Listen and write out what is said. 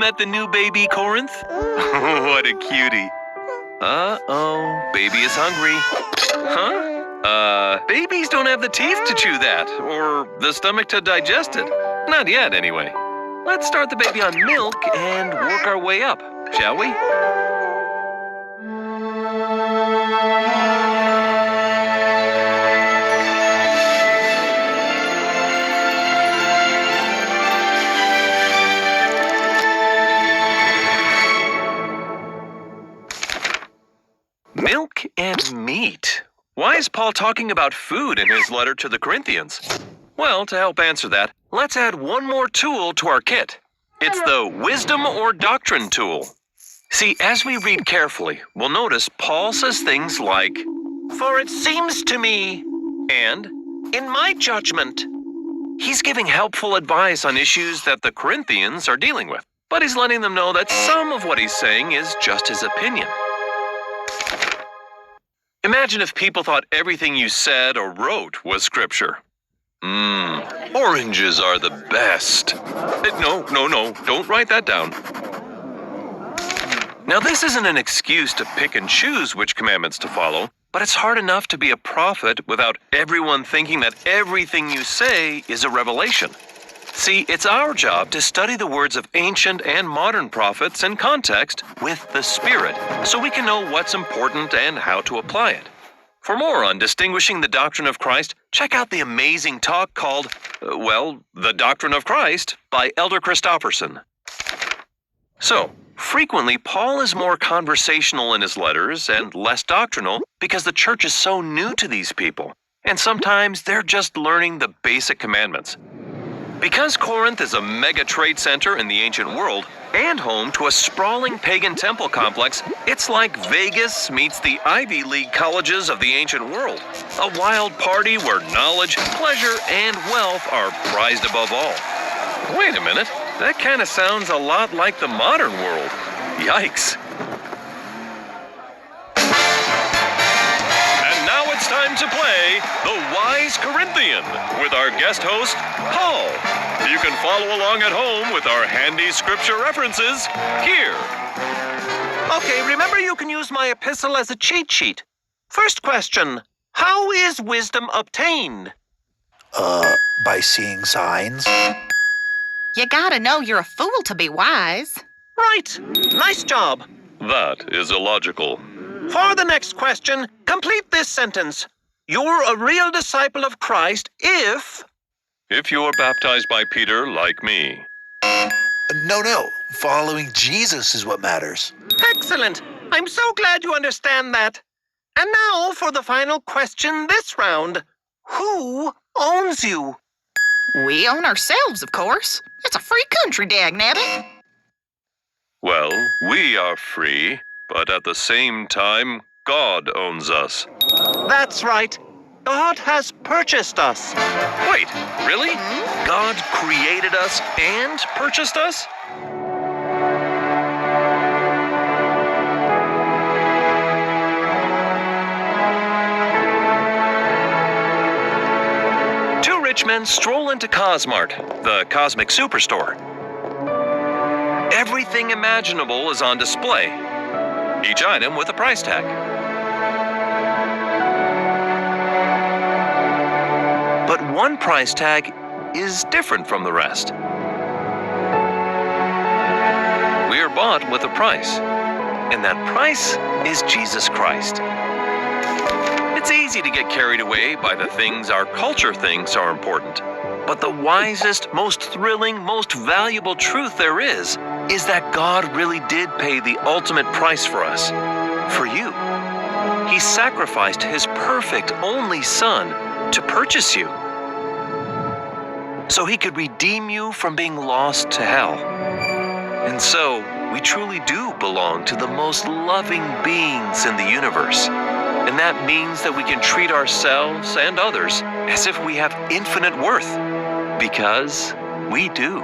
met the new baby, Corinth? What a cutie. Uh-oh, baby is hungry. Huh? Babies don't have the teeth to chew that, or the stomach to digest it. Not yet, anyway. Let's start the baby on milk and work our way up, shall we? Milk and meat. Why is Paul talking about food in his letter to the Corinthians? Well, to help answer that, let's add one more tool to our kit. It's the wisdom or doctrine tool. See, as we read carefully, we'll notice Paul says things like, "For it seems to me," and "in my judgment." He's giving helpful advice on issues that the Corinthians are dealing with, but he's letting them know that some of what he's saying is just his opinion. Imagine if people thought everything you said or wrote was scripture. Oranges are the best. No, don't write that down. Now, this isn't an excuse to pick and choose which commandments to follow, but it's hard enough to be a prophet without everyone thinking that everything you say is a revelation. See, it's our job to study the words of ancient and modern prophets in context with the Spirit, so we can know what's important and how to apply it. For more on distinguishing the doctrine of Christ, check out the amazing talk called, The Doctrine of Christ by Elder Christofferson. So, frequently, Paul is more conversational in his letters and less doctrinal because the church is so new to these people, and sometimes they're just learning the basic commandments. Because Corinth is a mega trade center in the ancient world and home to a sprawling pagan temple complex, it's like Vegas meets the Ivy League colleges of the ancient world. A wild party where knowledge, pleasure, and wealth are prized above all. Wait a minute, that kind of sounds a lot like the modern world. Yikes. And now it's time to play The Wise Corinthian with our guest host, Paul. You can follow along at home with our handy scripture references here. Okay, remember you can use my epistle as a cheat sheet. First question, how is wisdom obtained? By seeing signs. You gotta know you're a fool to be wise. Right, nice job. That is illogical. For the next question, complete this sentence. You're a real disciple of Christ if you're baptized by Peter like me. No. Following Jesus is what matters. Excellent. I'm so glad you understand that. And now for the final question this round. Who owns you? We own ourselves, of course. It's a free country, dagnabbit. Well, we are free, but at the same time, God owns us. That's right. God has purchased us. Wait, really? God created us and purchased us? Two rich men stroll into Cosmart, the cosmic superstore. Everything imaginable is on display, each item with a price tag. But one price tag is different from the rest. We are bought with a price, and that price is Jesus Christ. It's easy to get carried away by the things our culture thinks are important, but the wisest, most thrilling, most valuable truth there is that God really did pay the ultimate price for us, for you. He sacrificed His perfect only Son to purchase you, so He could redeem you from being lost to hell. And so, we truly do belong to the most loving beings in the universe. And that means that we can treat ourselves and others as if we have infinite worth, because we do.